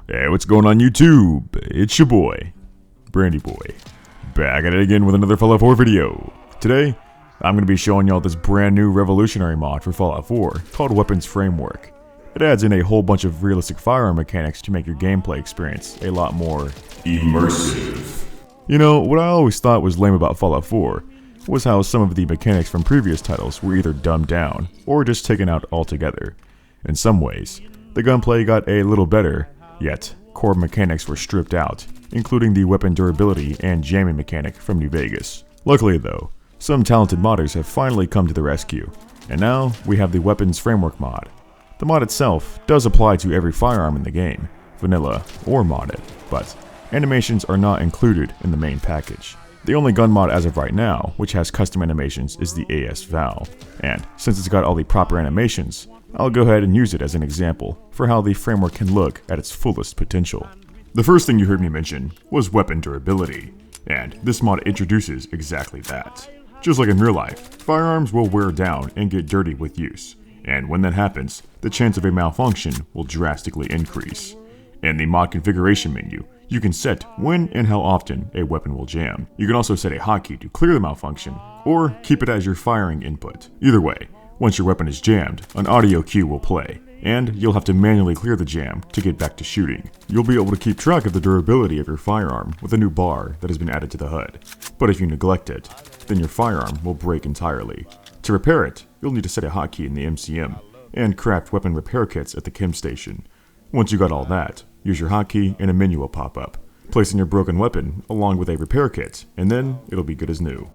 Hey, what's going on YouTube? It's your boy, Brandy Boy, back at it again with another Fallout 4 video. Today, I'm going to be showing y'all this brand new revolutionary mod for Fallout 4 called Weapons Framework. It adds in a whole bunch of realistic firearm mechanics to make your gameplay experience a lot more immersive. You know, what I always thought was lame about Fallout 4 was how some of the mechanics from previous titles were either dumbed down or just taken out altogether. In some ways, the gunplay got a little better, yet core mechanics were stripped out, including the weapon durability and jamming mechanic from New Vegas. Luckily though, some talented modders have finally come to the rescue, and now we have the Weapons Framework mod. The mod itself does apply to every firearm in the game, vanilla or modded, but animations are not included in the main package. The only gun mod as of right now which has custom animations is the AS-Val, and since it's got all the proper animations, I'll go ahead and use it as an example for how the framework can look at its fullest potential. The first thing you heard me mention was weapon durability, and this mod introduces exactly that. Just like in real life, firearms will wear down and get dirty with use, and when that happens, the chance of a malfunction will drastically increase. In the mod configuration menu, you can set when and how often a weapon will jam. You can also set a hotkey to clear the malfunction, or keep it as your firing input. Either way, once your weapon is jammed, an audio cue will play, and you'll have to manually clear the jam to get back to shooting. You'll be able to keep track of the durability of your firearm with a new bar that has been added to the HUD. But if you neglect it, then your firearm will break entirely. To repair it, you'll need to set a hotkey in the MCM, and craft weapon repair kits at the chem station. Once you got all that, use your hotkey and a menu will pop up. Place in your broken weapon along with a repair kit, and then it'll be good as new.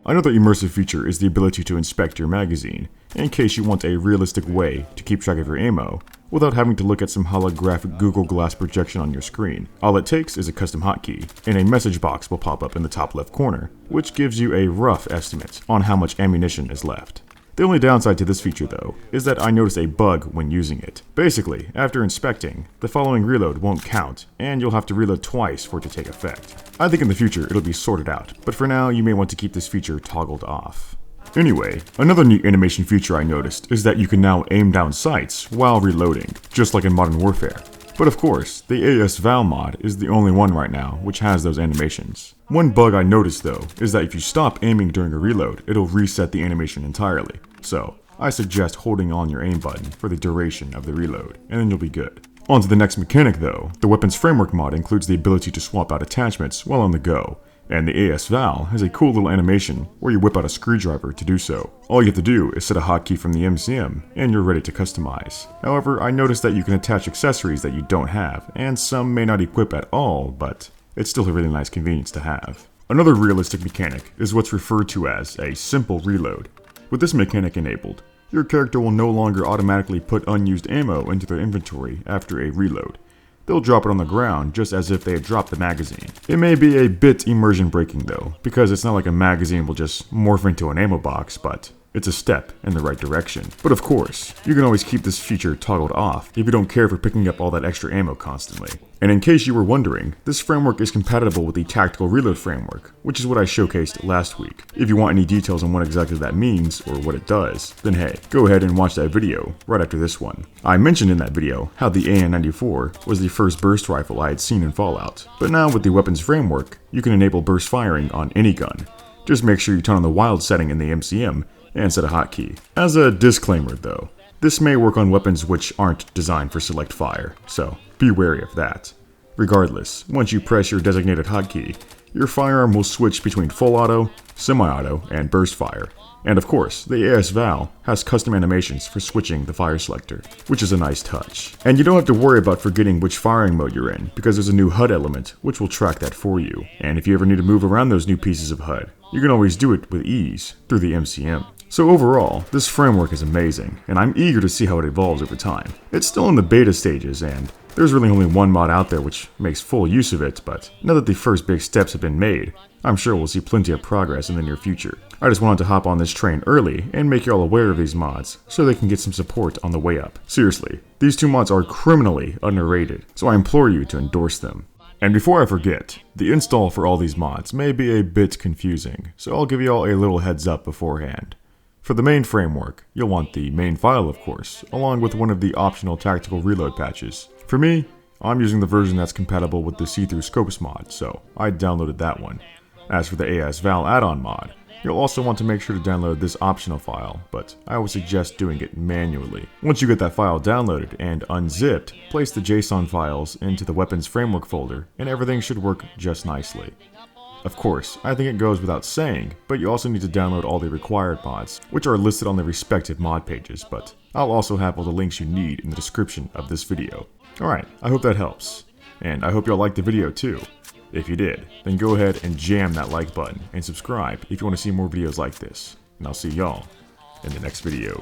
Another immersive feature is the ability to inspect your magazine, in case you want a realistic way to keep track of your ammo, without having to look at some holographic Google Glass projection on your screen. All it takes is a custom hotkey, and a message box will pop up in the top left corner, which gives you a rough estimate on how much ammunition is left. The only downside to this feature though, is that I noticed a bug when using it. Basically, after inspecting, the following reload won't count, and you'll have to reload twice for it to take effect. I think in the future it'll be sorted out, but for now you may want to keep this feature toggled off. Anyway, another neat animation feature I noticed is that you can now aim down sights while reloading, just like in Modern Warfare. But of course, the AS-Val mod is the only one right now which has those animations. One bug I noticed though, is that if you stop aiming during a reload, it'll reset the animation entirely. So, I suggest holding on your aim button for the duration of the reload, and then you'll be good. On to the next mechanic though, the Weapons Framework mod includes the ability to swap out attachments while on the go, and the AS-Val has a cool little animation where you whip out a screwdriver to do so. All you have to do is set a hotkey from the MCM, and you're ready to customize. However, I noticed that you can attach accessories that you don't have, and some may not equip at all, but it's still a really nice convenience to have. Another realistic mechanic is what's referred to as a simple reload. With this mechanic enabled, your character will no longer automatically put unused ammo into their inventory after a reload. They'll drop it on the ground just as if they had dropped the magazine. It may be a bit immersion breaking though, because it's not like a magazine will just morph into an ammo box, but it's a step in the right direction. But of course, you can always keep this feature toggled off if you don't care for picking up all that extra ammo constantly. And in case you were wondering, this framework is compatible with the Tactical Reload framework, which is what I showcased last week. If you want any details on what exactly that means or what it does, then hey, go ahead and watch that video right after this one. I mentioned in that video how the AN-94 was the first burst rifle I had seen in Fallout, but now with the Weapons Framework, you can enable burst firing on any gun. Just make sure you turn on the wild setting in the MCM and set a hotkey. As a disclaimer though, this may work on weapons which aren't designed for select fire, so be wary of that. Regardless, once you press your designated hotkey, your firearm will switch between full auto, semi-auto, and burst fire. And of course, the AS-Val has custom animations for switching the fire selector, which is a nice touch. And you don't have to worry about forgetting which firing mode you're in, because there's a new HUD element which will track that for you. And if you ever need to move around those new pieces of HUD, you can always do it with ease through the MCM. So overall, this framework is amazing, and I'm eager to see how it evolves over time. It's still in the beta stages, and there's really only one mod out there which makes full use of it, but now that the first big steps have been made, I'm sure we'll see plenty of progress in the near future. I just wanted to hop on this train early and make you all aware of these mods, so they can get some support on the way up. Seriously, these two mods are criminally underrated, so I implore you to endorse them. And before I forget, the install for all these mods may be a bit confusing, so I'll give you all a little heads up beforehand. For the main framework, you'll want the main file of course, along with one of the optional tactical reload patches. For me, I'm using the version that's compatible with the see-through scopes mod, so I downloaded that one. As for the ASVal add-on mod, you'll also want to make sure to download this optional file, but I would suggest doing it manually. Once you get that file downloaded and unzipped, place the JSON files into the weapons framework folder, and everything should work just nicely. Of course, I think it goes without saying, but you also need to download all the required mods, which are listed on the respective mod pages, but I'll also have all the links you need in the description of this video. Alright, I hope that helps, and I hope y'all liked the video too. If you did, then go ahead and jam that like button, and subscribe if you want to see more videos like this, and I'll see y'all in the next video.